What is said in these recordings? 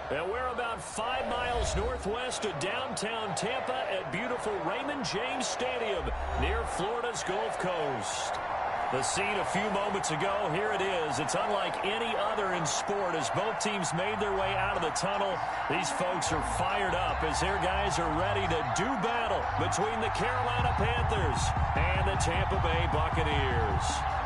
And we're about 5 miles northwest of downtown Tampa at beautiful Raymond James Stadium near Florida's Gulf Coast. The scene a few moments ago, here it is. It's unlike any other in sport as both teams made their way out of the tunnel. These folks are fired up as their guys are ready to do battle between the Carolina Panthers and the Tampa Bay Buccaneers.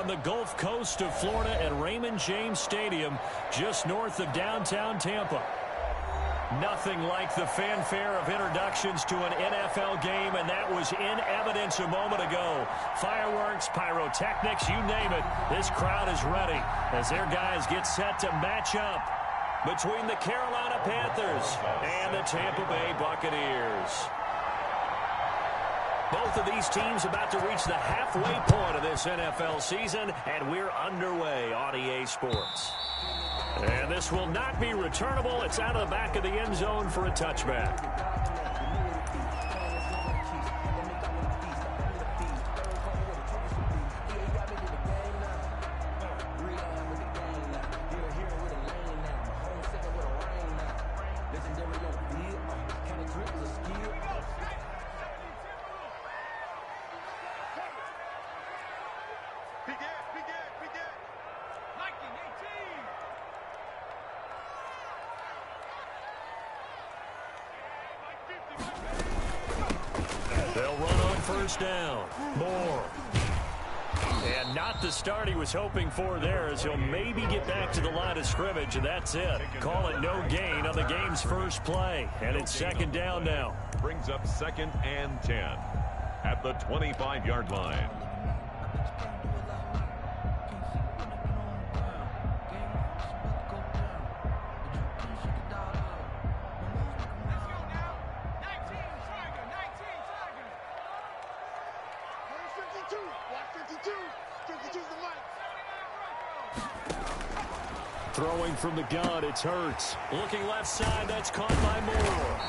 from the Gulf Coast of Florida at Raymond James Stadium, just north of downtown Tampa. Nothing like the fanfare of introductions to an NFL game, and that was in evidence a moment ago. Fireworks, pyrotechnics, you name it. This crowd is ready as their guys get set to match up between the Carolina Panthers and the Tampa Bay Buccaneers. Both of these teams about to reach the halfway point of this NFL season, and we're underway on EA Sports. And this will not be returnable. It's out of the back of the end zone for a touchback. They'll run on first down. Moore. And not the start he was hoping for there, as he'll maybe get back to the line of scrimmage, and that's it. Call it no gain on the game's first play. And it's second down now. Brings up 2nd and 10 at the 25-yard line. Throwing from the gun, it's Hurts. Looking left side, that's caught by Moore.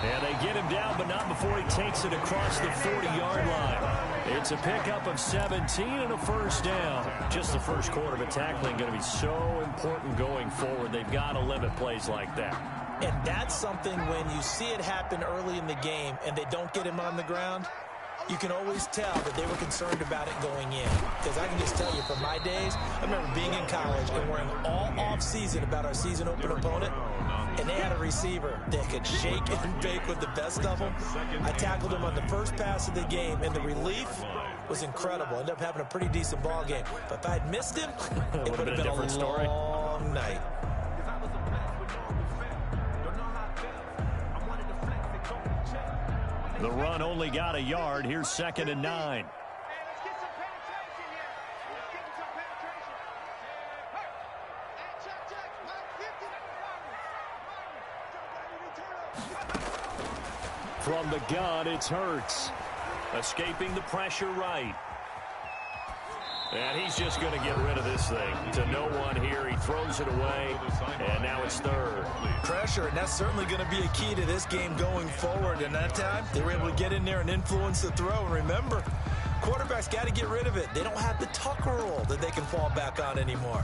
And they get him down, but not before he takes it across the 40-yard line. It's a pickup of 17 and a first down. Just the first quarter, but tackling going to be so important going forward. They've got to limit plays like that. And that's something when you see it happen early in the game and they don't get him on the ground, you can always tell that they were concerned about it going in. Because I can just tell you, from my days, I remember being in college and worrying all off-season about our season open opponent, and they had a receiver that could shake and bake with the best of them. I tackled him on the first pass of the game, and the relief was incredible. Ended up having a pretty decent ball game. But if I had missed him, it would have been a different story. Long night. The run only got a yard. Here's 2nd and 9. From the gun, it's Hurts. Escaping the pressure right. And he's just going to get rid of this thing to no one here. He throws it away, and now it's 3rd. Pressure, and that's certainly going to be a key to this game going forward. And that time, they were able to get in there and influence the throw. And remember, quarterbacks got to get rid of it. They don't have the tuck rule that they can fall back on anymore.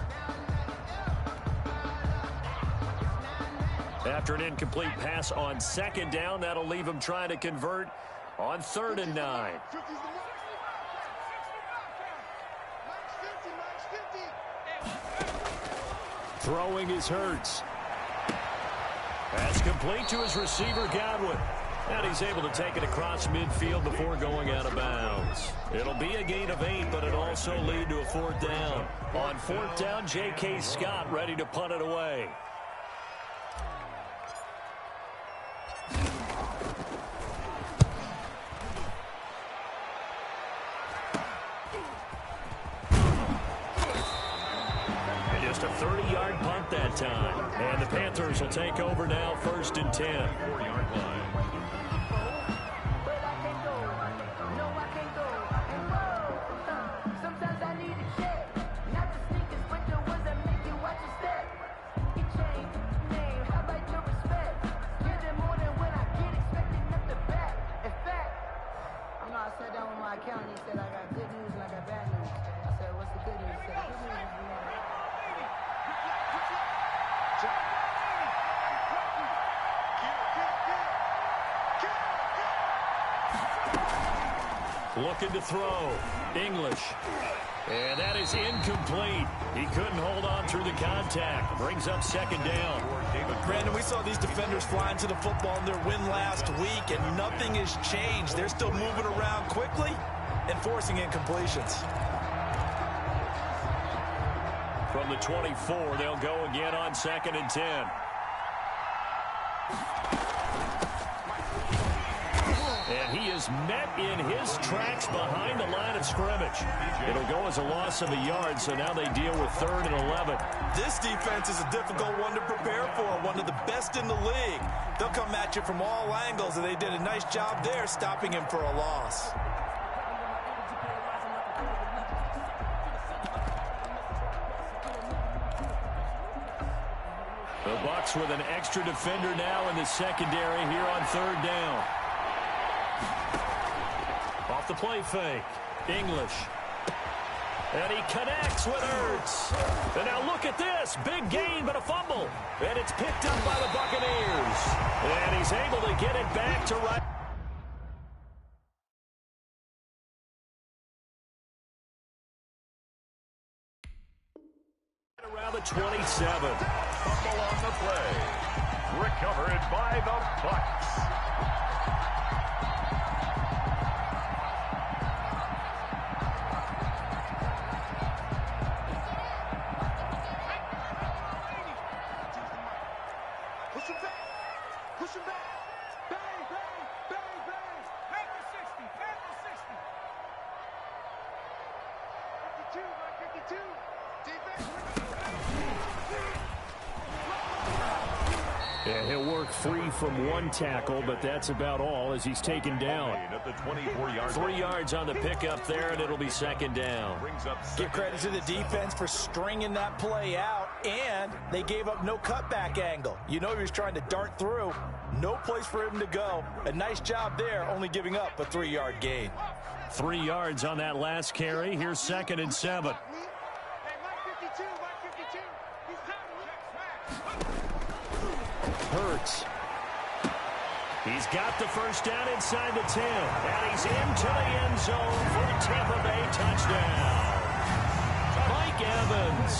After an incomplete pass on 2nd down, that'll leave him trying to convert on 3rd and 9. Throwing is Hurts. That's complete to his receiver, Godwin. And he's able to take it across midfield before going out of bounds. It'll be a gain of 8, but it'll also lead to a 4th down. On 4th down, J.K. Scott ready to punt it away. Just a 30-yard punt that time. And the Panthers will take over now, 1st and 10. 4-yard line. I sat down with my accountant. He said I got good news and I got bad news. I said, what's the good news? He said, the good news is looking to throw. English. And that is incomplete. He couldn't hold on through the contact. Brings up 2nd down. Brandon, we saw these defenders flying to the football in their win last week, and nothing has changed. They're still moving around quickly and forcing incompletions. From the 24, they'll go again on 2nd and 10. And he is met in his tracks behind the line of scrimmage. It'll go as a loss of a yard, so now they deal with 3rd and 11. This defense is a difficult one to prepare for, one of the best in the league. They'll come at you from all angles, and they did a nice job there stopping him for a loss. The Bucs with an extra defender now in the secondary here on 3rd down. Off the play fake. English. And he connects with Ertz. And now look at this. Big gain, but a fumble. And it's picked up by the Buccaneers. And he's able to get it back to right. Around the 27. Fumble on the play. Recovered by the Bucs. Yeah, he'll work free from one tackle, but that's about all as he's taken down. At the 24-yard 3 yards on the pickup there, and it'll be 2nd down. Give credit to the defense for stringing that play out, and they gave up no cutback angle. You know he was trying to dart through. No place for him to go. A nice job there, only giving up a 3-yard gain. 3 yards on that last carry. Here's 2nd and 7. Hurts. He's got the first down inside the 10. And he's into the end zone for a Tampa Bay touchdown. Mike Evans,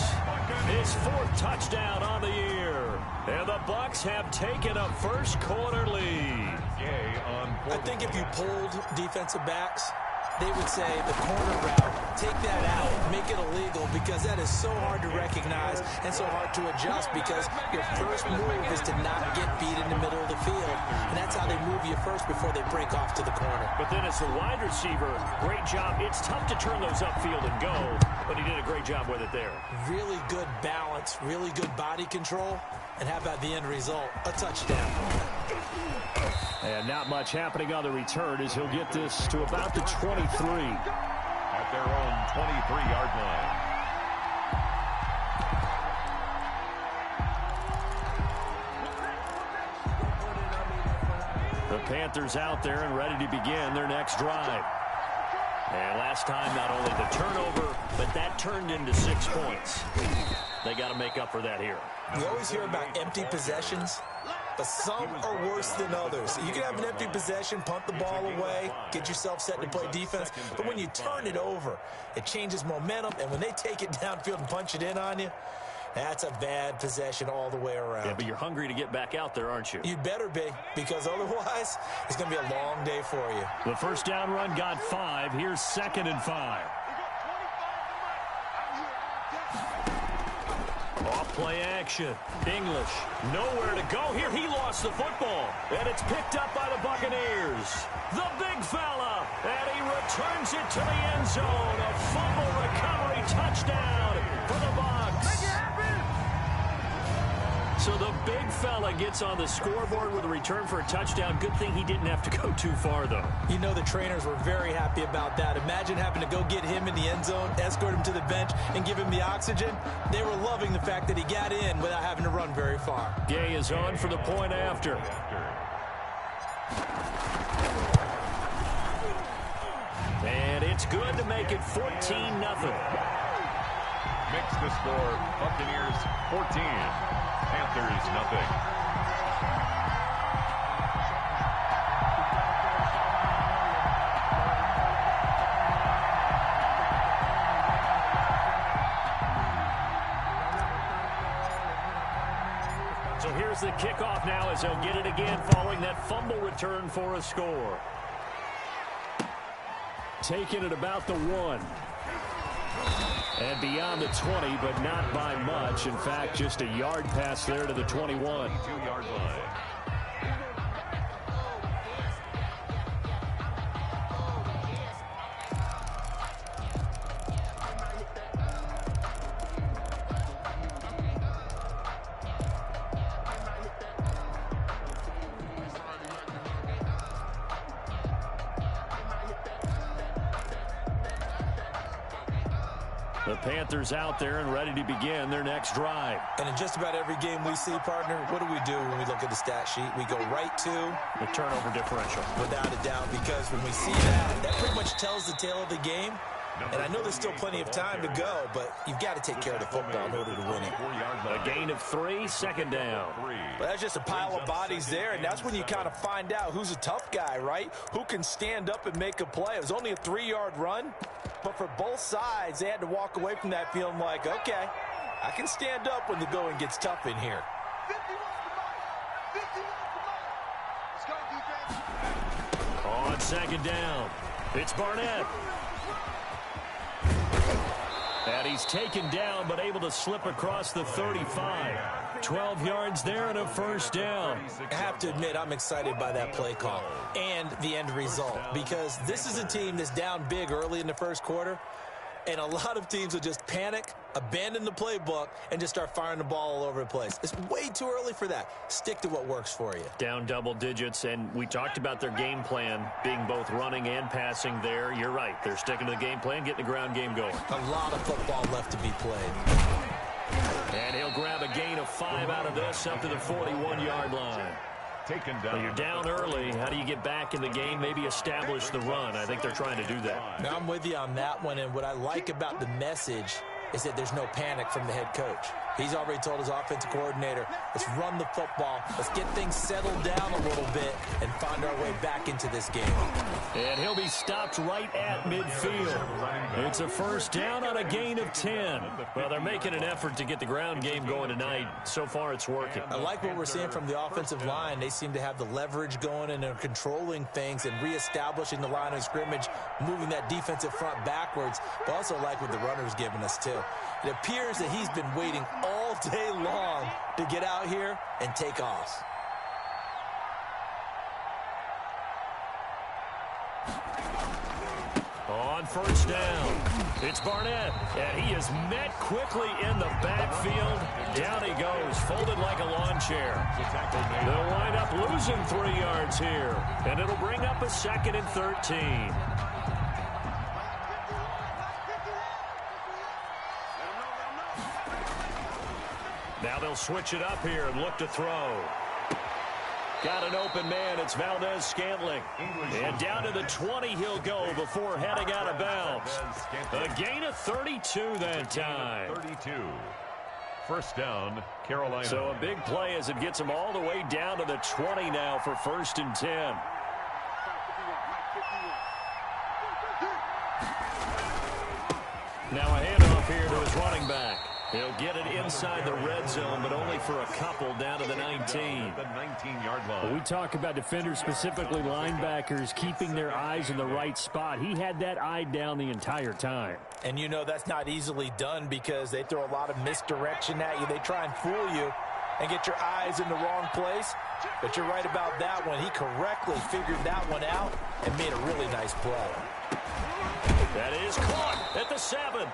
his 4th touchdown on the year. And the Bucs have taken a first-quarter lead. I think if you polled defensive backs, they would say the corner route, take that out, make it illegal, because that is so hard to recognize and so hard to adjust, because your first move is to not get beat in the middle of the field. And that's how they move you first before they break off to the corner. But then as the wide receiver, great job. It's tough to turn those upfield and go, but he did a great job with it there. Really good balance, really good body control. And how about the end result? A touchdown. And not much happening on the return as he'll get this to about the 23. At their own 23-yard line. The Panthers out there and ready to begin their next drive. And last time, not only the turnover, but that turned into 6 points. They got to make up for that here. We always hear about empty possessions, but some are worse than others. You can have an empty possession, punt the ball away, get yourself set to play defense, but when you turn it over, it changes momentum, and when they take it downfield and punch it in on you, that's a bad possession all the way around. Yeah, but you're hungry to get back out there, aren't you? You better be, because otherwise, it's going to be a long day for you. The first down run got 5. Here's 2nd and 5. Off-play action. English, nowhere to go here. He lost the football, and it's picked up by the Buccaneers. The big fella, and he returns it to the end zone. A fumble recovery touchdown for the Bucs. So the big fella gets on the scoreboard with a return for a touchdown. Good thing he didn't have to go too far, though. You know the trainers were very happy about that. Imagine having to go get him in the end zone, escort him to the bench, and give him the oxygen. They were loving the fact that he got in without having to run very far. Gay is on for the point after. And it's good to make it 14-0. Makes the score Buccaneers 14. Panthers nothing. So here's the kickoff now as they'll get it again following that fumble return for a score. Taking it about the 1. And beyond the 20, but not by much. In fact, just a yard pass there to the 21. 22-yard line. The Panthers out there and ready to begin their next drive. And in just about every game we see, partner, what do we do when we look at the stat sheet? We go right to the turnover differential. Without a doubt, because when we see that, that pretty much tells the tale of the game. And I know there's still plenty of time to go, but you've got to take care of the football in order to win it. A gain of 3, second down. Well, that's just a pile of bodies there, and that's when you kind of find out who's a tough guy, right? Who can stand up and make a play. It was only a 3-yard run, but for both sides, they had to walk away from that feeling like, okay, I can stand up when the going gets tough in here. On second down, it's Barnett. And he's taken down, but able to slip across the 35. 12 yards there and a first down. I have to admit, I'm excited by that play call and the end result, because this is a team that's down big early in the first quarter, and a lot of teams will just panic, abandon the playbook, and just start firing the ball all over the place. It's way too early for that. Stick to what works for you. Down double digits, and we talked about their game plan being both running and passing there. You're right. They're sticking to the game plan, getting the ground game going. A lot of football left to be played. And he'll grab a gain of 5 out of this up to the 41-yard line. Taken down. Well, you're down early. How do you get back in the game? Maybe establish the run. I think they're trying to do that. Now, I'm with you on that one, and what I like about the message is that there's no panic from the head coach. He's already told his offensive coordinator, let's run the football, let's get things settled down a little bit and find our way back into this game. And he'll be stopped right at midfield. It's a first down on a gain of 10. Well, they're making an effort to get the ground game going tonight. So far, it's working. I like what we're seeing from the offensive line. They seem to have the leverage going, and they're controlling things and reestablishing the line of scrimmage, moving that defensive front backwards, but also like what the runner's giving us, too. It appears that he's been waiting all day long to get out here and take off. On first down, it's Barnett, and he is met quickly in the backfield. Down he goes, folded like a lawn chair. They'll wind up losing 3 yards here, and it'll bring up a 2nd and 13. Now they'll switch it up here and look to throw. Got an open man. It's Valdez-Scantling. And down to the 20 he'll go before heading out of bounds. A gain of 32 that time. 32. First down, Carolina. So a big play as it gets them all the way down to the 20 now for 1st and 10. Now a handoff here to his running back. He'll get it inside the red zone, but only for a couple down to the 19. The 19-yard line. We talk about defenders, specifically linebackers, keeping their eyes in the right spot. He had that eye down the entire time. And you know that's not easily done because they throw a lot of misdirection at you. They try and fool you and get your eyes in the wrong place. But you're right about that one. He correctly figured that one out and made a really nice play. That is caught at the 7.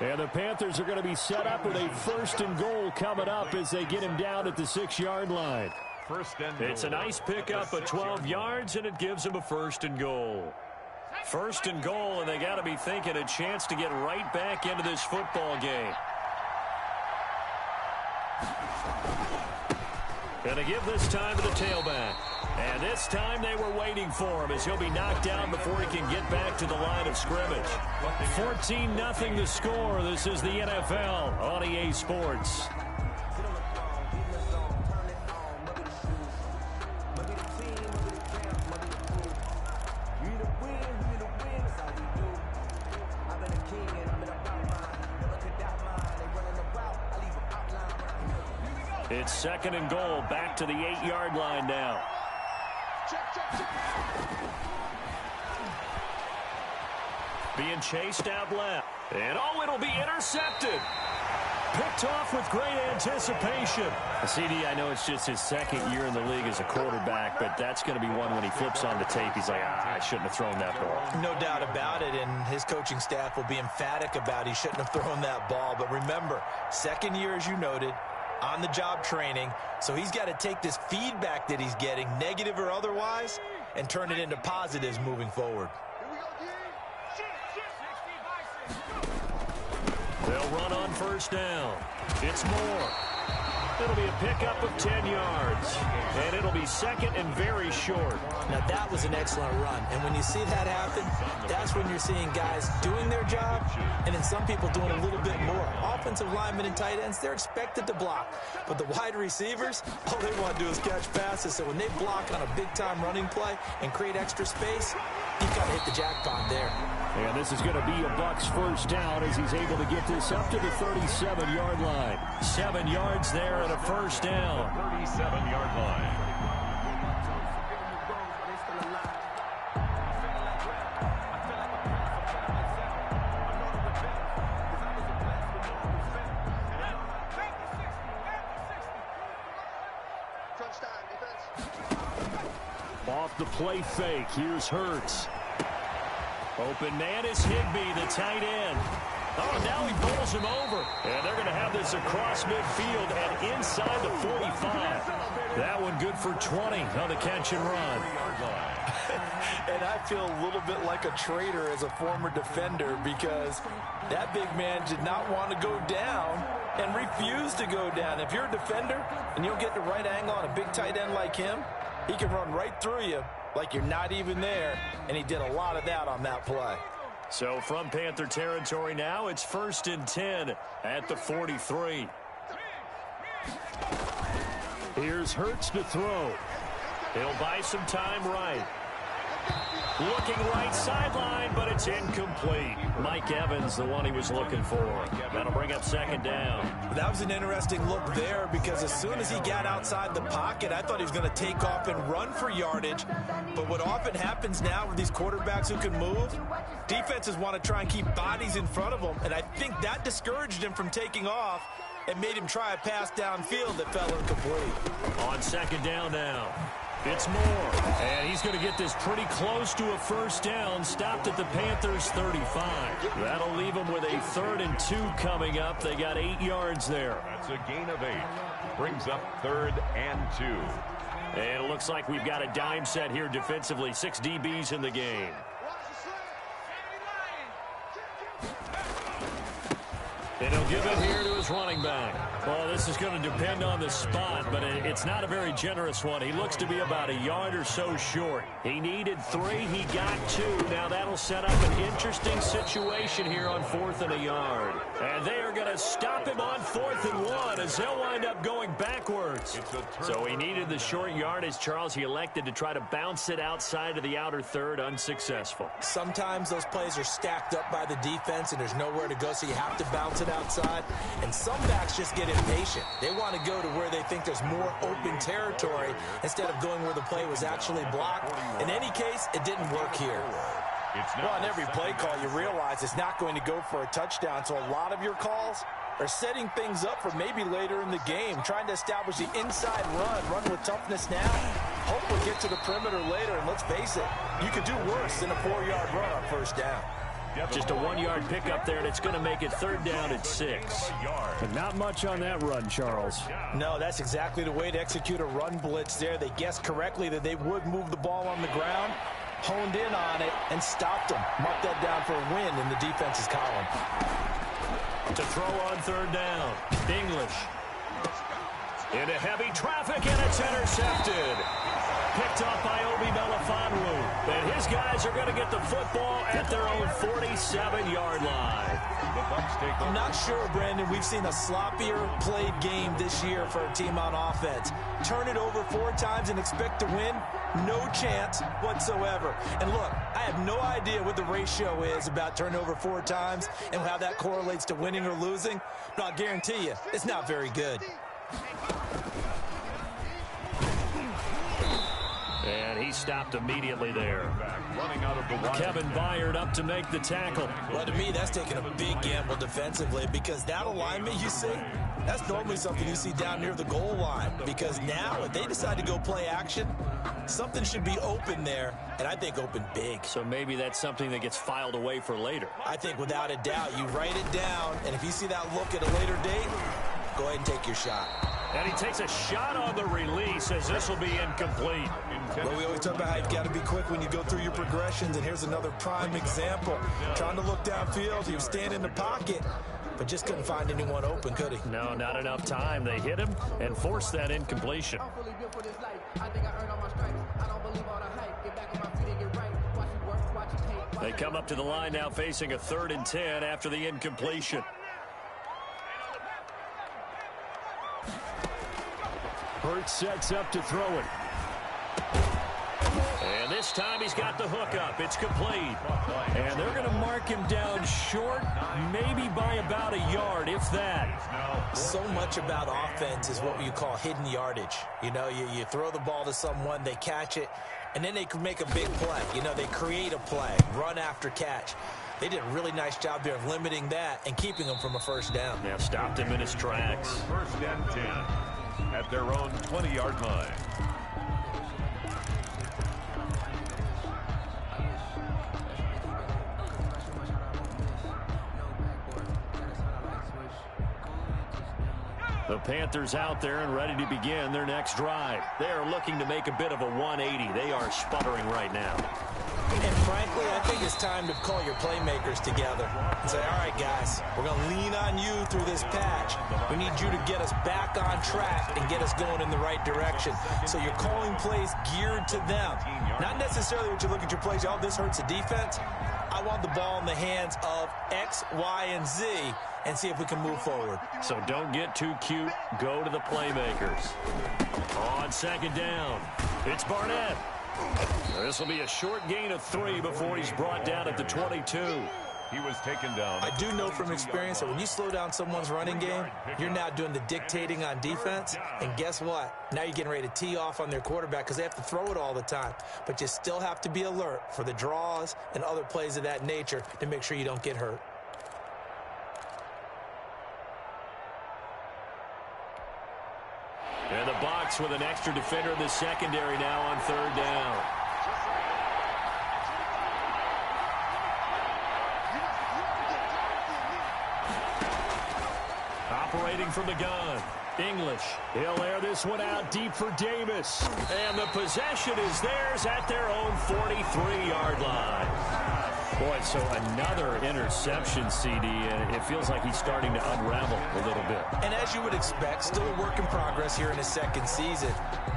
And the Panthers are going to be set up with a 1st and goal coming up as they get him down at the 6-yard line. It's a nice pickup of 12 yards, and it gives them a 1st and goal. 1st and goal, and they got to be thinking a chance to get right back into this football game. Going to give this time to the tailback. And this time they were waiting for him as he'll be knocked down before he can get back to the line of scrimmage. 14-0 the score. This is the NFL on EA Sports. It's 2nd and goal, back to the 8-yard line now. Being chased out left. And, oh, it'll be intercepted. Picked off with great anticipation. CD, I know it's just his second year in the league as a quarterback, but that's going to be one when he flips on the tape. He's like, I shouldn't have thrown that ball. No doubt about it, and his coaching staff will be emphatic about he shouldn't have thrown that ball. But remember, second year, as you noted, on-the-job training, so he's got to take this feedback that he's getting, negative or otherwise, and turn it into positives moving forward. They'll run on first down. It's Moore. It'll be a pickup of 10 yards. And it'll be second and very short. Now, that was an excellent run. And when you see that happen, that's when you're seeing guys doing their job and then some people doing a little bit more. Offensive linemen and tight ends, they're expected to block. But the wide receivers, all they want to do is catch passes. So when they block on a big-time running play and create extra space, you've got to hit the jackpot there. And this is going to be a Bucs first down as he's able to get this up to the 37-yard line. 7 yards there and a first down. 37-yard line. Off the play fake, here's Hurts. Open man is Higbee, the tight end. Oh, now he bowls him over. And they're going to have this across midfield and inside the 45. That one good for 20 on the catch and run. And I feel a little bit like a traitor as a former defender because that big man did not want to go down and refused to go down. If you're a defender and you don't get the right angle on a big tight end like him, he can run right through you like you're not even there, and he did a lot of that on that play. So from Panther territory now, it's 1st and 10 at the 43. Here's Hurts to throw. He'll buy some time right. Looking right sideline, but it's incomplete. Mike Evans, the one he was looking for. That'll bring up second down. That was an interesting look there because as soon as he got outside the pocket, I thought he was going to take off and run for yardage. But what often happens now with these quarterbacks who can move, defenses want to try and keep bodies in front of them. And I think that discouraged him from taking off and made him try a pass downfield that fell incomplete. On second down now. It's Moore, and he's going to get this pretty close to a first down, stopped at the Panthers' 35. That'll leave them with a 3rd and 2 coming up. They got 8 yards there. That's a gain of 8. Brings up 3rd and 2. And it looks like we've got a dime set here defensively. 6 DBs in the game. And he'll give it here to his running back. Well, this is going to depend on the spot, but it's not a very generous one. He looks to be about a yard or so short. He needed 3. He got 2. Now that'll set up an interesting situation here on 4th and a yard. And they are going to stop him on 4th and 1 as they'll wind up going backwards. So he needed the short yardage, Charles. He elected to try to bounce it outside of the outer third, unsuccessful. Sometimes those plays are stacked up by the defense and there's nowhere to go, so you have to bounce it outside. And some backs just get impatient. They want to go to where they think there's more open territory instead of going where the play was actually blocked. In any case, it didn't work here. Well, on every play call, you realize it's not going to go for a touchdown, so a lot of your calls are setting things up for maybe later in the game, trying to establish the inside run with toughness now. Hope we'll get to the perimeter later, and let's face it, you could do worse than a 4-yard run on first down. Just a 1-yard pickup there, and it's going to make it 3rd down at 6. But not much on that run, Charles. No, that's exactly the way to execute a run blitz there. They guessed correctly that they would move the ball on the ground, honed in on it, and stopped them. Marked that down for a win in the defense's column. To throw on 3rd down, English. Into heavy traffic, and it's intercepted. Picked off by Obi Melifonwu. And his guys are going to get the football at their own 47-yard line. I'm not sure, Brandon, we've seen a sloppier played game this year for a team on offense. Turn it over 4 times and expect to win? No chance whatsoever. And look, I have no idea what the ratio is about turnover 4 times and how that correlates to winning or losing, but I'll guarantee you, it's not very good. And he stopped immediately there. Running out of the wide. Kevin Byard up to make the tackle. Well, to me, that's taking a big gamble defensively because that alignment you see, that's normally something you see down near the goal line. Because now, if they decide to go play action, something should be open there, and I think open big. So maybe that's something that gets filed away for later. I think without a doubt, you write it down, and if you see that look at a later date, go ahead and take your shot. And he takes a shot on the release as this will be incomplete. Well, we always talk about how you've got to be quick when you go through your progressions, and here's another prime example. Trying to look downfield, he was standing in the pocket, but just couldn't find anyone open, could he? No, not enough time. They hit him and forced that incompletion. They come up to the line now facing a 3rd and 10 after the incompletion. Hurts sets up to throw it. And this time he's got the hook up. It's complete. And they're going to mark him down short, maybe by about a yard, if that. So much about offense is what you call hidden yardage. You know, you throw the ball to someone, they catch it, and then they can make a big play. You know, they create a play, run after catch. They did a really nice job there of limiting that and keeping him from a first down. Yeah, stopped him in his tracks. 1st and 10 at their own 20-yard line. The Panthers out there and ready to begin their next drive. They are looking to make a bit of a 180. They are sputtering right now. And frankly, I think it's time to call your playmakers together and say, all right, guys, we're going to lean on you through this patch. We need you to get us back on track and get us going in the right direction. So you're calling plays geared to them. Not necessarily what you look at your plays, oh, this hurts the defense. I want the ball in the hands of X, Y, and Z and see if we can move forward. So don't get too cute. Go to the playmakers. On 2nd down, it's Barnett. This will be a short gain of 3 before he's brought down at the 22. He was taken down. I do know from experience that when you slow down someone's running game, you're now doing the dictating on defense. And guess what? Now you're getting ready to tee off on their quarterback because they have to throw it all the time. But you still have to be alert for the draws and other plays of that nature to make sure you don't get hurt. And the box with an extra defender in the secondary now on 3rd down. Operating from the gun. English. He'll air this one out deep for Davis. And the possession is theirs at their own 43-yard line. Boy, so another interception, CD, and it feels like he's starting to unravel a little bit. And as you would expect, still a work in progress here in his 2nd season.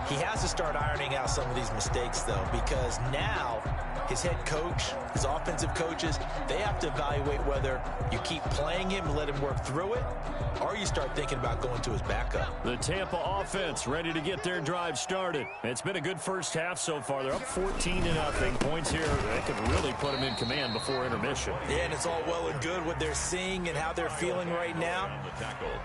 He has to start ironing out some of these mistakes, though, because now his head coach, his offensive coaches, they have to evaluate whether you keep playing him and let him work through it, or you start thinking about going to his backup. The Tampa offense ready to get their drive started. It's been a good first half so far. They're up 14-0. Points here, they could really put them in command before intermission. Yeah, and it's all well and good what they're seeing and how they're feeling right now.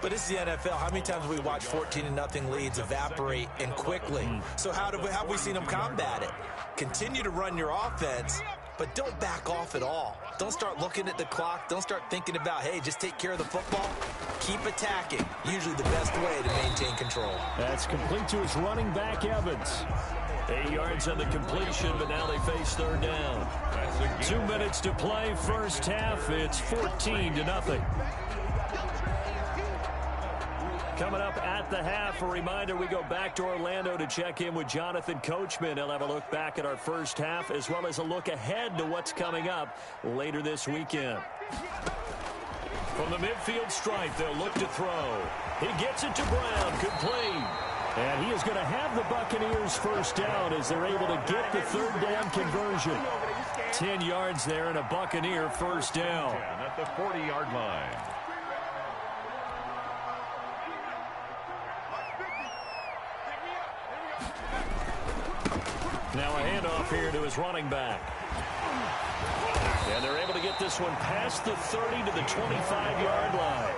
But it's the NFL. How many times have we watched 14-0 leads evaporate and quickly? So how have we seen them combat it? Continue to run your offense, but don't back off at all. Don't start looking at the clock. Don't start thinking about, hey, just take care of the football. Keep attacking. Usually the best way to maintain control. That's complete to his running back, Evans. 8 yards on the completion, but now they face 3rd down. 2 minutes to play, first half. It's 14-0. Coming up at the half, a reminder, we go back to Orlando to check in with Jonathan Coachman. He'll have a look back at our first half as well as a look ahead to what's coming up later this weekend. From the midfield stripe, they'll look to throw. He gets it to Brown, complete. And he is going to have the Buccaneers first down as they're able to get the 3rd down conversion. 10 yards there and a Buccaneer first down. At the 40-yard line. Now a handoff here to his running back. And they're able to get this one past the 30 to the 25-yard line.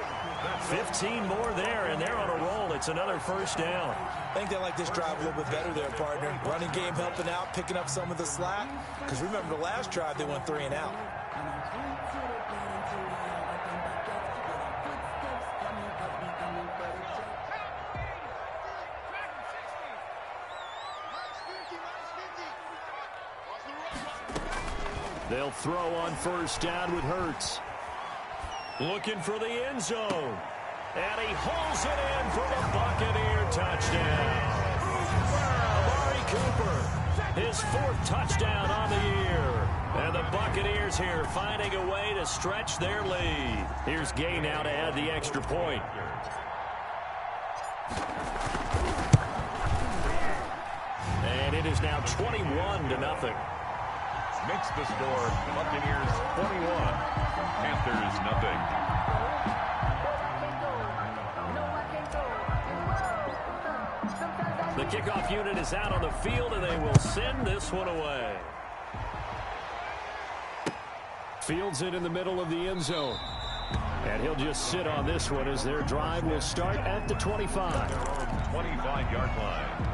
15 more there, and they're on a roll. It's another first down. I think they like this drive a little bit better there, partner. Running game helping out, picking up some of the slack. Because remember, the last drive, they went 3 and out. They'll throw on first down with Hurts. Looking for the end zone. And he hauls it in for the Buccaneer touchdown. Amari Cooper, his 4th touchdown on the year. And the Buccaneers here finding a way to stretch their lead. Here's Gay now to add the extra point. And it is now 21-0. Makes the score Buccaneers 21, Panthers nothing. The kickoff unit is out on the field, and they will send this one away. Fields it in the middle of the end zone. And he'll just sit on this one as their drive will start at the 25. 25-yard line.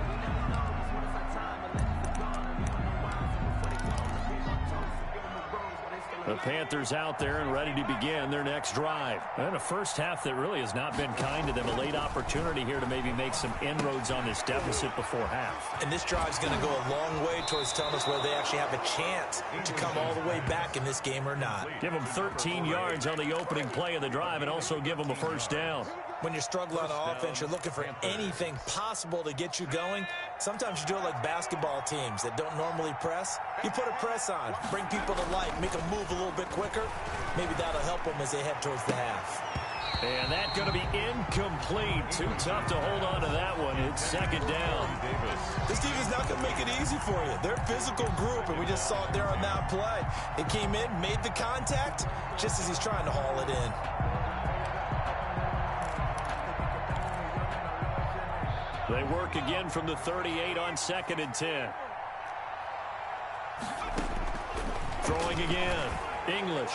The Panthers out there and ready to begin their next drive. And a first half that really has not been kind to them. A late opportunity here to maybe make some inroads on this deficit before half. And this drive's going to go a long way towards telling us whether they actually have a chance to come all the way back in this game or not. Give them 13 yards on the opening play of the drive and also give them a first down. When you're struggling on offense, you're looking for anything possible to get you going. Sometimes you do it like basketball teams that don't normally press. You put a press on, bring people to life, make them move a little bit quicker. Maybe that'll help them as they head towards the half. And that's going to be incomplete. Too tough to hold on to that one. It's second down. This defense not going to make it easy for you. They're a physical group, and we just saw it there on that play. It came in, made the contact, just as he's trying to haul it in. They work again from the 38 on 2nd and 10. Throwing again. English.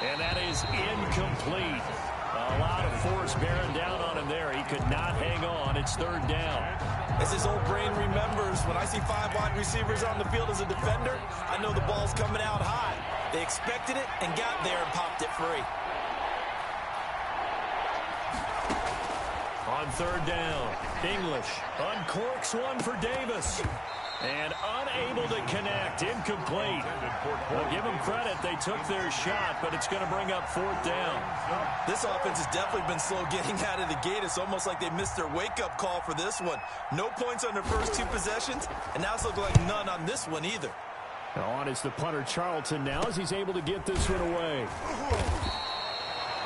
And that is incomplete. A lot of force bearing down on him there. He could not hang on. It's 3rd down. As his old brain remembers, when I see 5 wide receivers on the field as a defender, I know the ball's coming out high. They expected it and got there and popped it free. On 3rd down, English uncorks one for Davis. And unable to connect, incomplete. Well, give them credit, they took their shot, but it's going to bring up 4th down. This offense has definitely been slow getting out of the gate. It's almost like they missed their wake-up call for this one. No points on their first 2 possessions, and now it's looking like none on this one either. Now on is the punter Charlton now as he's able to get this one away.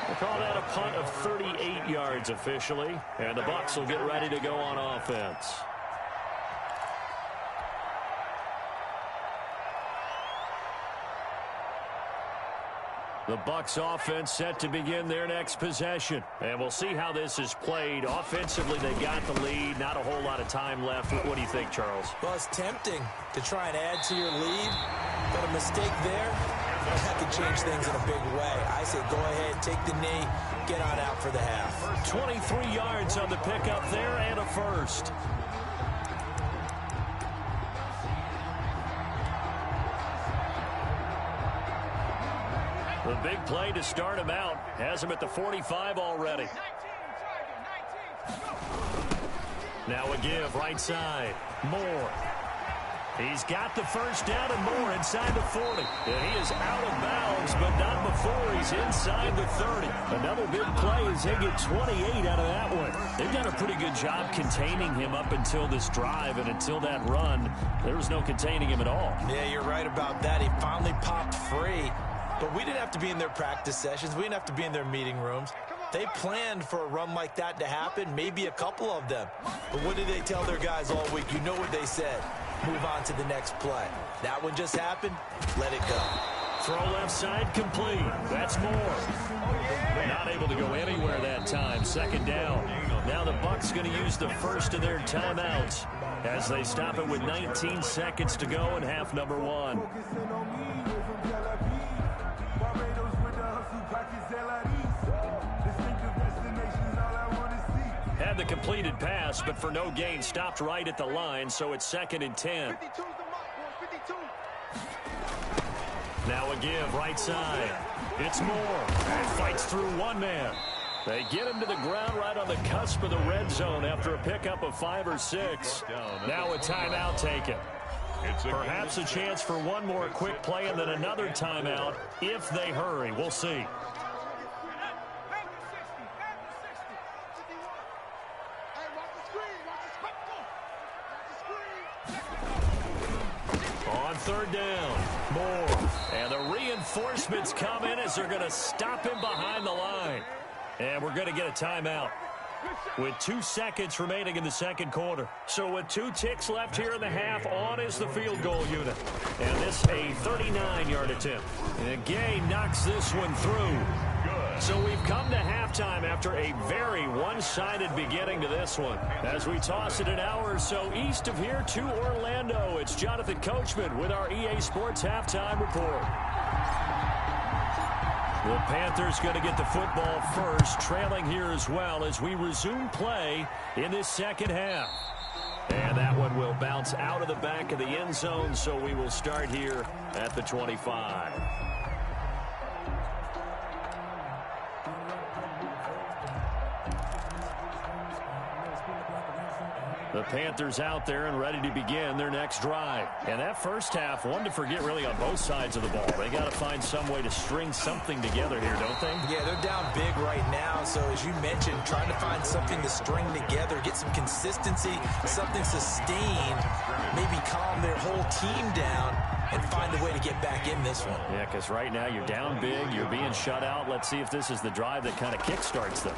We'll call that a punt of 38 yards officially, and the Bucs will get ready to go on offense. The Bucs offense set to begin their next possession. And we'll see how this is played. Offensively, they got the lead. Not a whole lot of time left. What do you think, Charles? Well, it's tempting to try and add to your lead. But a mistake there, that could change things in a big way. I say go ahead, take the knee, get on out for the half. 23 yards on the pickup there and a first. The big play to start him out. Has him at the 45 already. Now a give right side. Moore. He's got the first down and more inside the 40. And he is out of bounds, but not before he's inside the 30. Another big play as they get 28 out of that one. They've done a pretty good job containing him up until this drive, and until that run, there was no containing him at all. Yeah, you're right about that. He finally popped free. But we didn't have to be in their practice sessions. We didn't have to be in their meeting rooms. They planned for a run like that to happen, maybe a couple of them. But what did they tell their guys all week? You know what they said. Move on to the next play. That one just happened. Let it go. Throw left side complete. That's Moore. Not able to go anywhere that time. Second down. Now the Bucs going to use the first of their timeouts as they stop it with 19 seconds to go in half number 1. the completed pass, but for no gain, stopped right at the line, so it's 2nd and 10. Now a give, right side. It's Moore, and fights through one man. They get him to the ground right on the cusp of the red zone after a pickup of 5 or 6. Now a timeout taken. Perhaps a chance for one more quick play and then another timeout if they hurry. We'll see. On 3rd down, Moore. And the reinforcements come in as they're going to stop him behind the line. And we're going to get a timeout with 2 seconds remaining in the 2nd quarter. So with 2 ticks left here in the half, on is the field goal unit. And this a 39-yard attempt. And Gay knocks this one through. So we've come to halftime after a very one-sided beginning to this one. As we toss it an hour or so east of here to Orlando, it's Jonathan Coachman with our EA Sports Halftime Report. The Panthers going to get the football first, trailing here as well as we resume play in this 2nd half. And that one will bounce out of the back of the end zone, so we will start here at the 25. The Panthers out there and ready to begin their next drive. And that first half, one to forget really on both sides of the ball. They got to find some way to string something together here, don't they? Yeah, they're down big right now. So as you mentioned, trying to find something to string together, get some consistency, something sustained, maybe calm their whole team down and find a way to get back in this one. Yeah, because right now you're down big, you're being shut out. Let's see if this is the drive that kind of kickstarts them.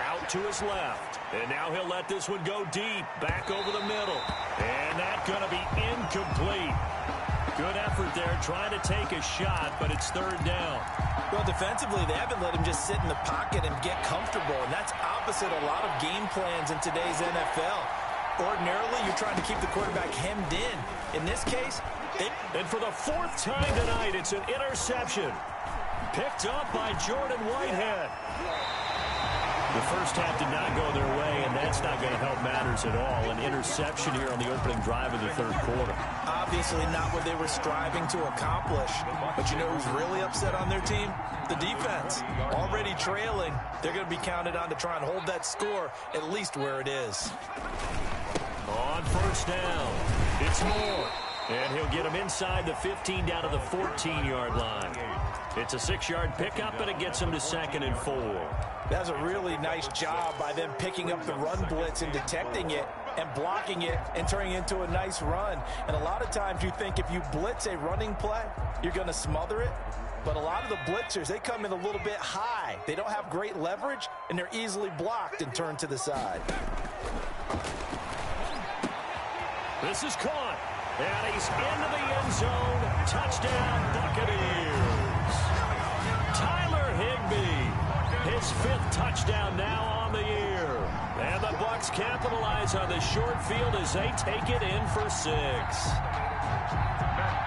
Out to his left. And now he'll let this one go deep, back over the middle. And that's going to be incomplete. Good effort there, trying to take a shot, but it's 3rd down. Well, defensively, they haven't let him just sit in the pocket and get comfortable, and that's opposite a lot of game plans in today's NFL. Ordinarily, you're trying to keep the quarterback hemmed in. In this case, and for the 4th time tonight, it's an interception. Picked up by Jordan Whitehead. The first half did not go their way, and that's not going to help matters at all. An interception here on the opening drive of the 3rd quarter. Obviously not what they were striving to accomplish. But you know who's really upset on their team? The defense. Already trailing. They're going to be counted on to try and hold that score at least where it is. On 1st down, it's Moore. And he'll get him inside the 15 down to the 14-yard line. It's a 6-yard pickup, and it gets him to 2nd and 4. That's a really nice job by them picking up the run blitz and detecting it and blocking it and turning it into a nice run. And a lot of times you think if you blitz a running play, you're going to smother it. But a lot of the blitzers, they come in a little bit high. They don't have great leverage, and they're easily blocked and turned to the side. This is caught. And he's into the end zone. Touchdown, Buccaneers. Tyler Higbee. His 5th touchdown now on the year. And the Bucs capitalize on the short field as they take it in for 6.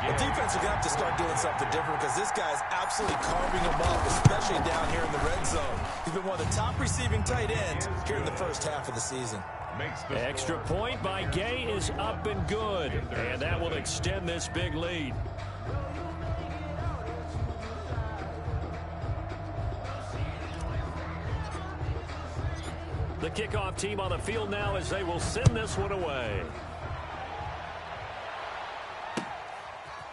The defense is going to have to start doing something different because this guy's absolutely carving them up, especially down here in the red zone. He's been one of the top receiving tight ends here in the first half of the season. Extra point by Gay is up and good. And that will extend this big lead. The kickoff team on the field now as they will send this one away.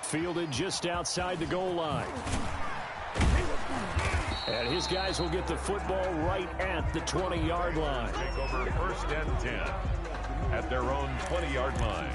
Fielded just outside the goal line. And his guys will get the football right at the 20-yard line. Take over 1st and 10 at their own 20-yard line.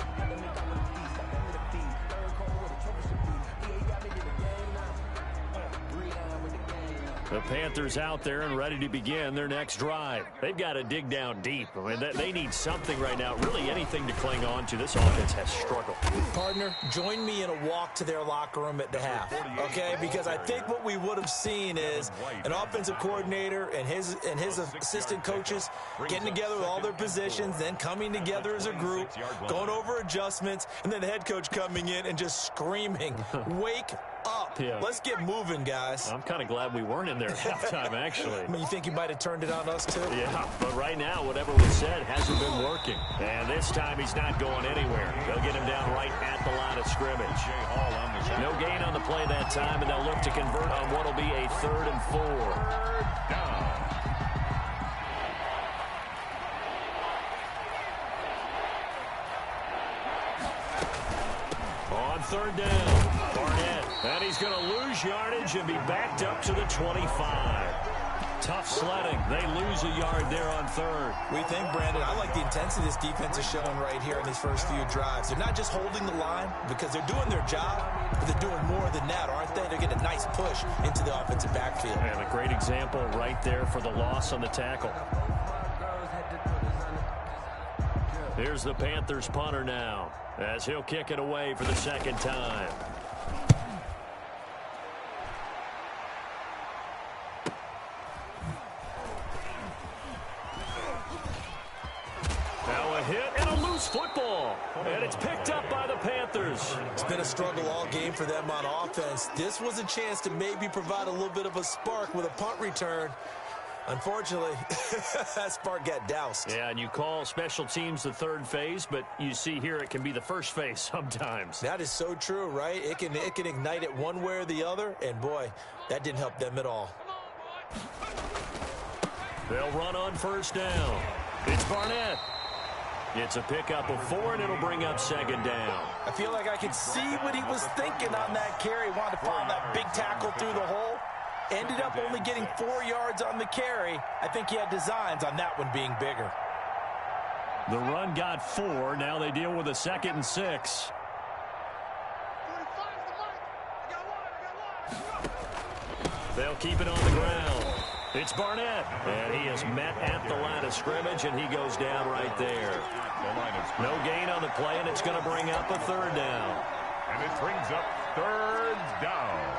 The Panthers out there and ready to begin their next drive. They've got to dig down deep. I mean, they need something right now, really anything to cling on to. This offense has struggled. Partner, join me in a walk to their locker room at the half, okay? Because I think what we would have seen is an offensive coordinator and his assistant coaches getting together with all their positions, then coming together as a group, going over adjustments, and then the head coach coming in and just screaming, "Wake up." pit. Let's get moving, guys. I'm kind of glad we weren't in there at halftime, actually. I mean, you think you might have turned it on us, too? Yeah, but right now, whatever was said hasn't been working. And this time, he's not going anywhere. They'll get him down right at the line of scrimmage. No gain on the play that time, and they'll look to convert on what will be a 3rd and 4. Down. On 3rd down, Barnett. And he's going to lose yardage and be backed up to the 25. Tough sledding. They lose a yard there on 3rd. We think, Brandon, I like the intensity this defense is showing right here in these first few drives. They're not just holding the line because they're doing their job, but they're doing more than that, aren't they? They're getting a nice push into the offensive backfield. And a great example right there for the loss on the tackle. Here's the Panthers punter now, as he'll kick it away for the 2nd time. Now a hit and a loose football. And it's picked up by the Panthers. It's been a struggle all game for them on offense. This was a chance to maybe provide a little bit of a spark with a punt return. Unfortunately, that spark got doused. Yeah, and you call special teams the 3rd phase, but you see here it can be the 1st phase sometimes. That is so true, right? It can ignite it one way or the other, and boy, that didn't help them at all. They'll run on 1st down. It's Barnett. It's a pickup of 4, and it'll bring up 2nd down. I feel like I could see what he was thinking on that carry. Wanted to follow that big tackle through the hole. Ended up only getting 4 yards on the carry. I think he had designs on that one being bigger. The run got 4. Now they deal with a 2nd and 6. They'll keep it on the ground. It's Barnett. And he is met at the line of scrimmage, and he goes down right there. No gain on the play, and it's going to bring up a 3rd down. And it brings up 3rd down.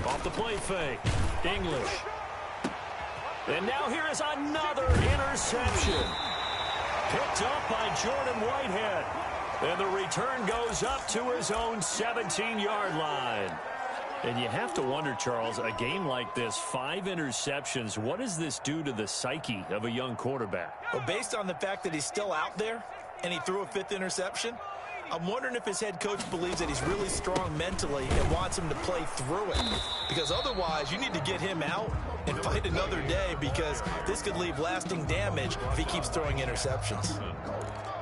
Off the play fake. English. And now here is another interception. Picked up by Jordan Whitehead. And the return goes up to his own 17-yard line. And you have to wonder, Charles, a game like this, 5 interceptions, what does this do to the psyche of a young quarterback? Well, based on the fact that he's still out there and he threw a 5th interception, I'm wondering if his head coach believes that he's really strong mentally and wants him to play through it. Because otherwise, you need to get him out and fight another day, because this could leave lasting damage if he keeps throwing interceptions.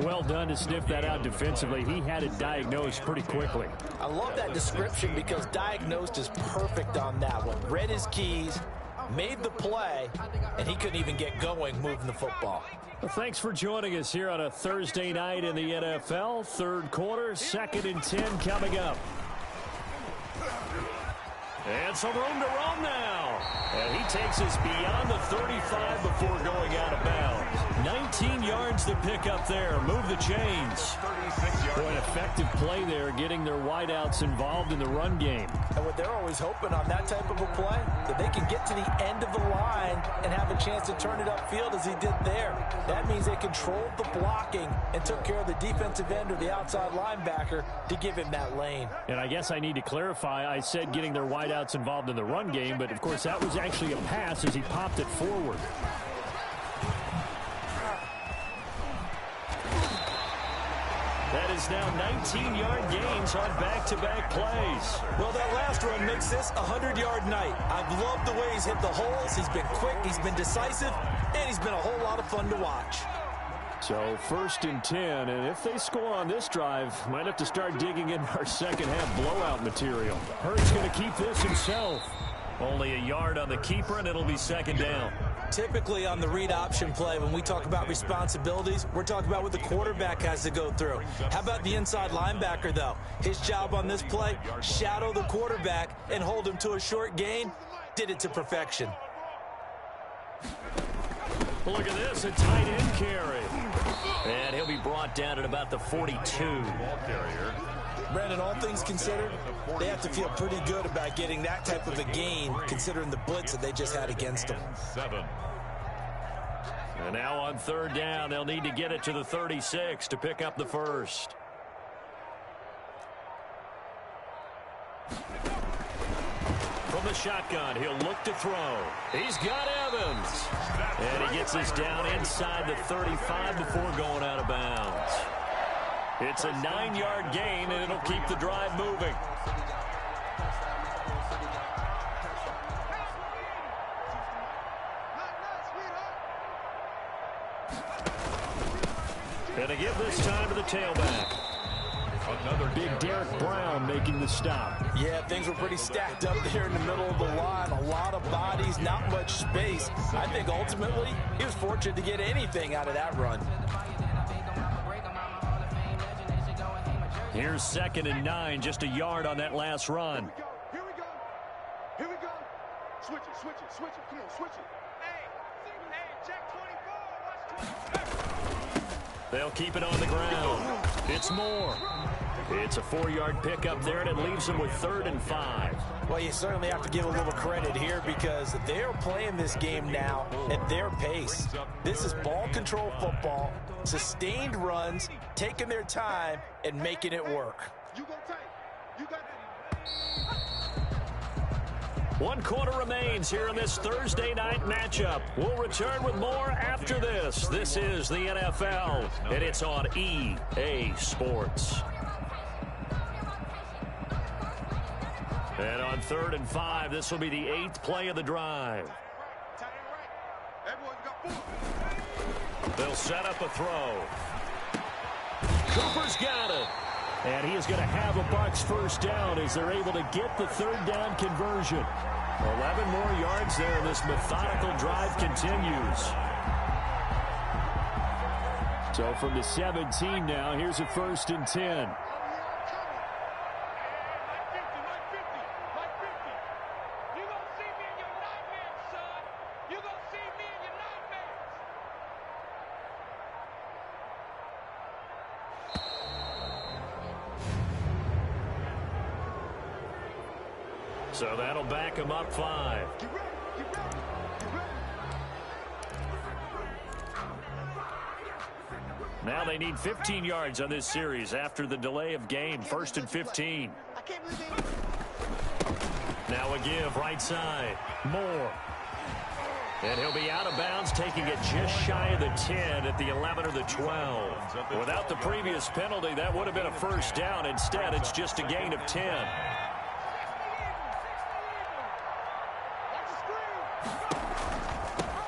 Well done to sniff that out defensively. He had it diagnosed pretty quickly. I love that description because diagnosed is perfect on that one. Read his keys, made the play, and he couldn't even get going moving the football. Well, thanks for joining us here on a Thursday night in the NFL. 3rd quarter, 2nd and 10 coming up. And some room to roam now. And he takes us beyond the 35 before going out of bounds. 19 yards to pick up there. Move the chains. Boy, an effective play there, getting their wideouts involved in the run game. And what they're always hoping on that type of a play, that they can get to the end of the line and have a chance to turn it upfield as he did there. That means they controlled the blocking and took care of the defensive end or the outside linebacker to give him that lane. And I guess I need to clarify, I said getting their wideouts involved in the run game, but of course that was actually a pass as he popped it forward. That is now 19-yard gains on back-to-back plays. Well, that last run makes this a 100-yard night. I've loved the way he's hit the holes. He's been quick, he's been decisive, and he's been a whole lot of fun to watch. So 1st and 10, and if they score on this drive, might have to start digging in our second-half blowout material. Hurts going to keep this himself. Only a yard on the keeper, and it'll be 2nd down. Typically on the read option play, when we talk about responsibilities, we're talking about what the quarterback has to go through. How about the inside linebacker, though? His job on this play, shadow the quarterback and hold him to a short gain. Did it to perfection. Look at this, a tight end carry. And he'll be brought down at about the 42. Ball carrier. Brandon, all things considered, they have to feel pretty good about getting that type of a gain, considering the blitz that they just had against them. 7. And now on third down, they'll need to get it to the 36 to pick up the first. From the shotgun, he'll look to throw. He's got Evans. And he gets us down inside the 35 before going out of bounds. It's a 9-yard gain, and it'll keep the drive moving. And to give this time to the tailback. Another Big Derek Brown making the stop. Yeah, things were pretty stacked up there in the middle of the line. A lot of bodies, not much space. I think ultimately he was fortunate to get anything out of that run. Here's 2nd and 9, just a yard on that last run. Here we go. Here we go. Switch it, switch it, switch it. Come on, switch it. Hey, check 24. Watch 24. They'll keep it on the ground. It's Moore. It's a 4-yard pickup there, and it leaves them with 3rd and 5. Well, you certainly have to give a little credit here because they're playing this game now at their pace. This is ball control football, sustained runs, taking their time, and making it work. You go tight. You got it. 1 quarter remains here in this Thursday night matchup. We'll return with more after this. This is the NFL, and it's on EA Sports. And on 3rd and 5, this will be the 8th play of the drive. Tight end right. Everyone's got 4. They'll set up a throw. Cooper's got it. And he is going to have a Bucs first down as they're able to get the 3rd down conversion. 11 more yards there, and this methodical drive continues. So from the 17 now, here's a 1st and 10. So that'll back him up 5. Now they need 15 yards on this series after the delay of game. 1st and 15. Now a give right side. Moore. And he'll be out of bounds, taking it just shy of the 10 at the 11 or the 12. Without the previous penalty, that would have been a first down. Instead, it's just a gain of 10.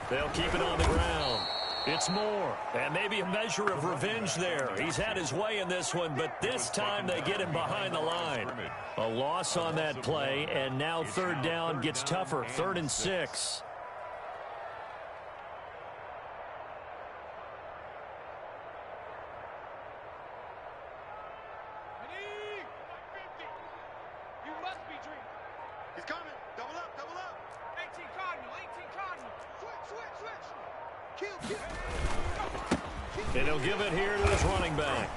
They'll keep it on the ground. It's Moore, and maybe a measure of revenge there. He's had his way in this one, but this time they get him behind the line. A loss on that play, and now 3rd down gets tougher. 3rd and 6. You must be dreaming. He's coming. Double up, double up. 18 Cardinal, 18 Cardinal. Switch. Kill. And he'll give it here to his running back.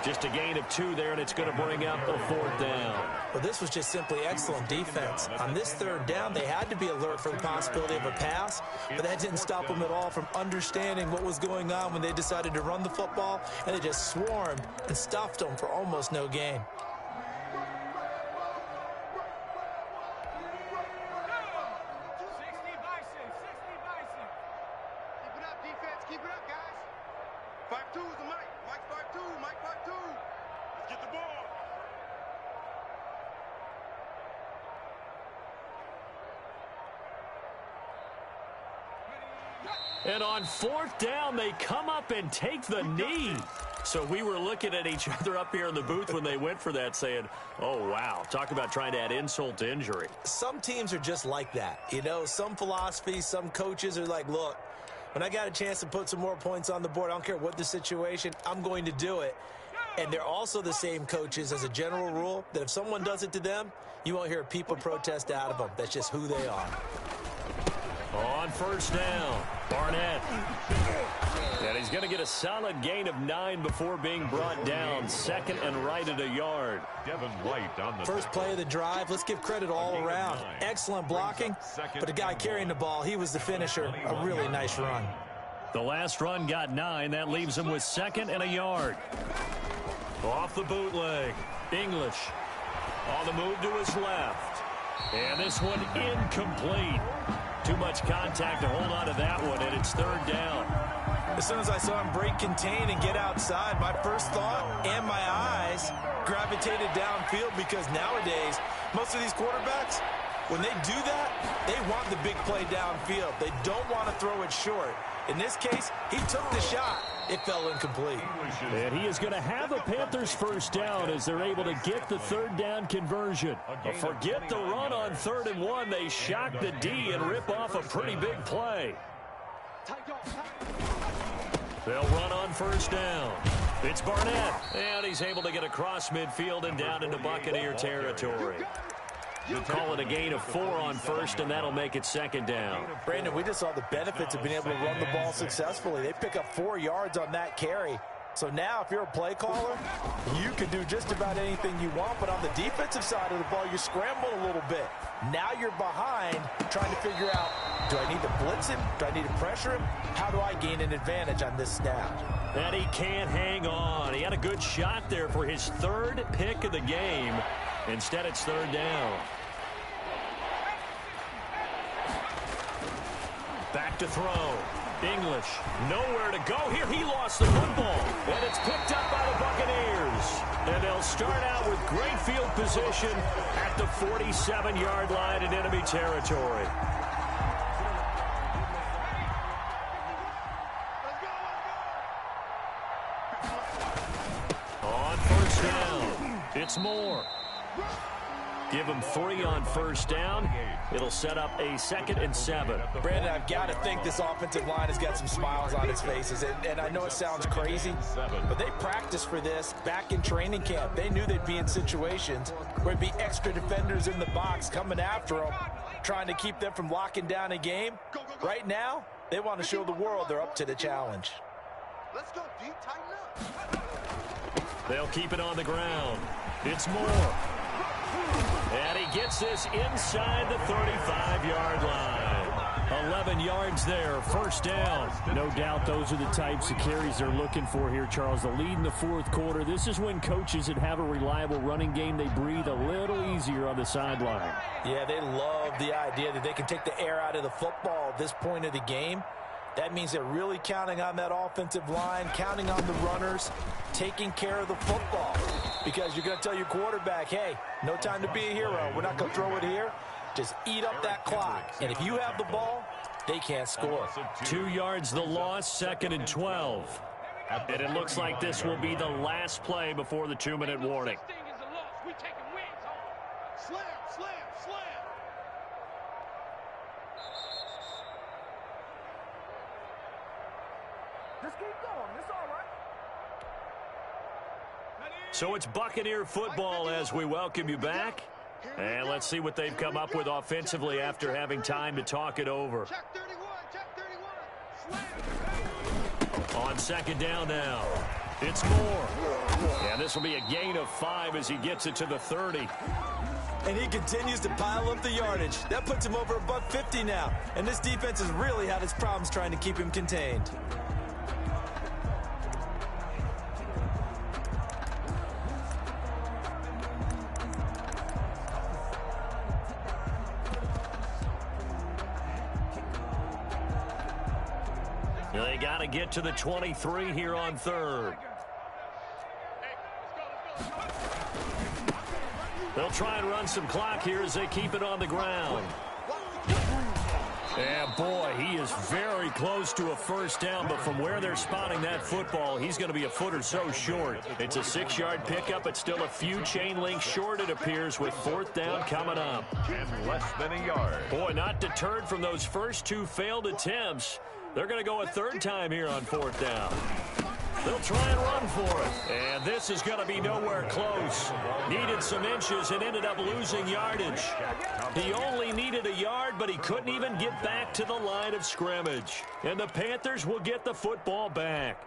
Just a gain of 2 there, and it's going to bring up a 4th down. Well, this was just simply excellent defense. On this 3rd down, they had to be alert for the possibility of a pass, but that didn't stop them at all from understanding what was going on when they decided to run the football, and they just swarmed and stuffed them for almost no gain. Keep it up, guys. 5-2 is the Mike. Mike 5-2. Mike 5-2. Let's get the ball. And on 4th down, they come up and take the knee. So we were looking at each other up here in the booth when they went for that saying, oh, wow, talk about trying to add insult to injury. Some teams are just like that. You know, some philosophies, some coaches are like, look, when I got a chance to put some more points on the board, I don't care what the situation, I'm going to do it. And they're also the same coaches as a general rule that if someone does it to them, you won't hear people protest out of them. That's just who they are. On 1st down, Barnett. And he's going to get a solid gain of 9 before being brought down. Second and right at a yard. Devin White on the First play of the drive. Let's give credit all around. Excellent blocking, but the guy carrying the ball, he was the finisher. A really nice run. The last run got 9. That leaves him with second and a yard. Off the bootleg. English on the move to his left. And this one incomplete. Too much contact to hold on to that one, and it's third down. As soon as I saw him break contain and get outside, my first thought and my eyes gravitated downfield, because nowadays, most of these quarterbacks, when they do that, they want the big play downfield. They don't want to throw it short. In this case, he took the shot. It fell incomplete. And he is going to have a Panthers first down as they're able to get the third down conversion. But forget the run on 3rd and 1. They shock the D and rip off a pretty big play. They'll run on first down. It's Barnett, and he's able to get across midfield and down into Buccaneer territory. Call it a gain of 4 on first, and that'll make it second down. Brandon, we just saw the benefits of being able to run the ball successfully. They pick up 4 yards on that carry. So now, if you're a play caller, you can do just about anything you want. But on the defensive side of the ball, you scramble a little bit. Now you're behind, trying to figure out, do I need to blitz him? Do I need to pressure him? How do I gain an advantage on this snap? And he can't hang on. He had a good shot there for his 3rd pick of the game. Instead, it's third down. Back to throw. English, nowhere to go here. He lost the football, and it's picked up by the Buccaneers. And they'll start out with great field position at the 47-yard line in enemy territory. On first down, it's Moore. Give him 3 on first down. It'll set up a 2nd and 7. Brandon, I've got to think this offensive line has got some smiles on its faces. And I know it sounds crazy, but they practiced for this back in training camp. They knew they'd be in situations where there'd be extra defenders in the box coming after them, trying to keep them from locking down a game. Right now, they want to show the world they're up to the challenge. Let's go deep, tighten up. They'll keep it on the ground. It's Moore. And he gets this inside the 35-yard line. 11 yards there, first down. No doubt those are the types of carries they're looking for here, Charles. The lead in the 4th quarter. This is when coaches that have a reliable running game, they breathe a little easier on the sideline. Yeah, they love the idea that they can take the air out of the football at this point of the game. That means they're really counting on that offensive line, counting on the runners, taking care of the football. Because you're going to tell your quarterback, hey, no time to be a hero. We're not going to throw it here. Just eat up that clock. And if you have the ball, they can't score. 2 yards the loss, 2nd and 12. And it looks like this will be the last play before the 2-minute warning. Slam, slam, slam. Just keep going. It's all right. So it's Buccaneer football as we welcome you back. And let's see what they've come up with offensively after having time to talk it over. Check 31, check 31. Slam. On second down now, it's Moore. And this will be a gain of 5 as he gets it to the 30. And he continues to pile up the yardage. That puts him over $150 now. And this defense has really had its problems trying to keep him contained. They got to get to the 23 here on 3rd. They'll try and run some clock here as they keep it on the ground. And boy, he is very close to a first down, but from where they're spotting that football, he's going to be a foot or so short. It's a 6-yard pickup, but still a few chain links short, it appears, with 4th down coming up. And less than a yard. Boy, not deterred from those first 2 failed attempts. They're going to go a 3rd time here on 4th down. They'll try and run for it. And this is going to be nowhere close. Needed some inches and ended up losing yardage. He only needed a yard, but he couldn't even get back to the line of scrimmage. And the Panthers will get the football back.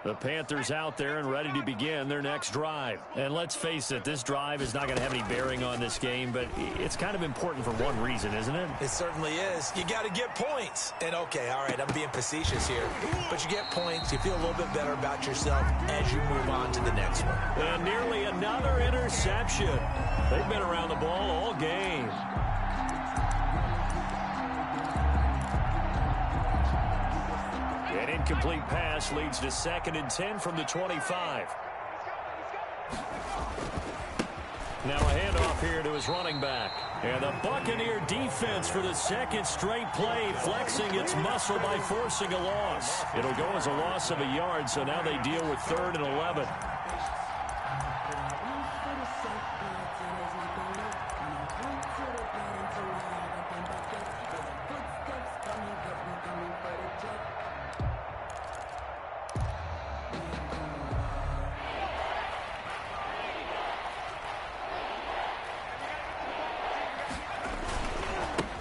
The Panthers out there and ready to begin their next drive. And let's face it, this drive is not going to have any bearing on this game, but it's kind of important for one reason, isn't it? It certainly is. You got to get points. And, okay, all right, I'm being facetious here. But you get points, you feel a little bit better about yourself as you move on to the next one. And nearly another interception. They've been around the ball all game. An incomplete pass leads to 2nd and 10 from the 25. Now a handoff here to his running back. And the Buccaneer defense for the second straight play, flexing its muscle by forcing a loss. It'll go as a loss of a yard, so now they deal with 3rd and 11.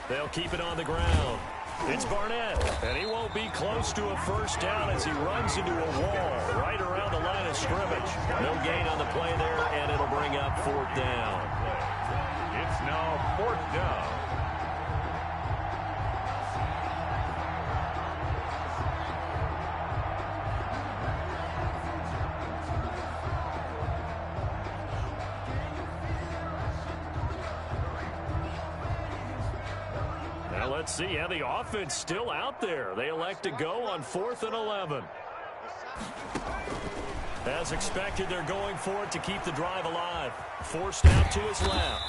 They'll keep it on the ground. It's Barnett, and he won't be close to a first down as he runs into a wall right around the line of scrimmage. No gain on the play there, and it'll bring up 4th down. It's now 4th down. Let's see how the offense still out there. They elect to go on 4th and 11. As expected, they're going for it to keep the drive alive. Forced out to his left.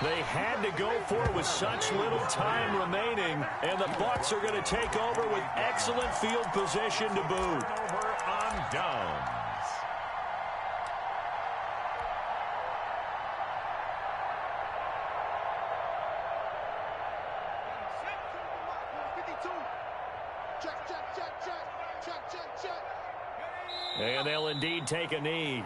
They had to go for it with such little time remaining, and the Bucs are going to take over with excellent field position to boot. Over on downs. And they'll indeed take a knee.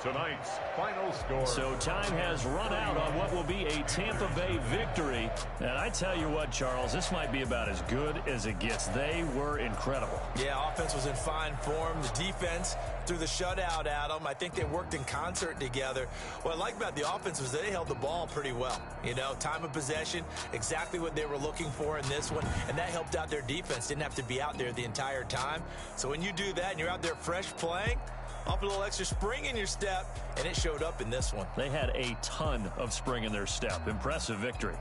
Tonight's final score. So time has run out on what will be a Tampa Bay victory. And I tell you what, Charles, this might be about as good as it gets. They were incredible. Yeah, offense was in fine form. The defense threw the shutout at them. I think they worked in concert together. What I like about the offense was they held the ball pretty well. You know, time of possession, exactly what they were looking for in this one. And that helped out their defense. Didn't have to be out there the entire time. So when you do that and you're out there fresh playing, off a little extra spring in your step, and it showed up in this one. They had a ton of spring in their step. Impressive victory.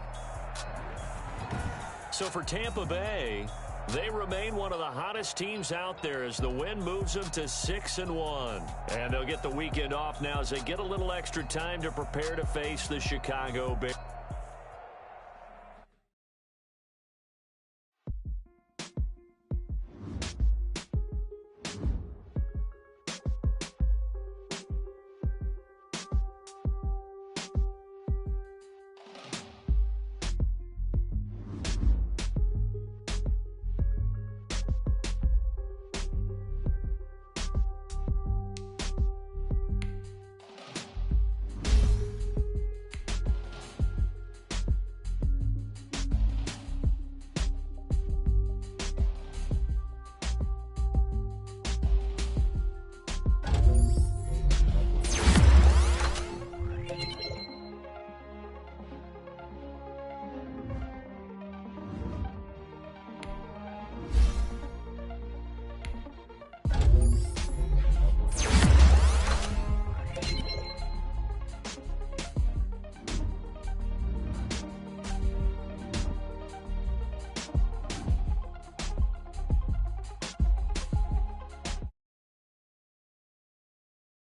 So for Tampa Bay, they remain one of the hottest teams out there as the win moves them to 6-1. And they'll get the weekend off now as they get a little extra time to prepare to face the Chicago Bears.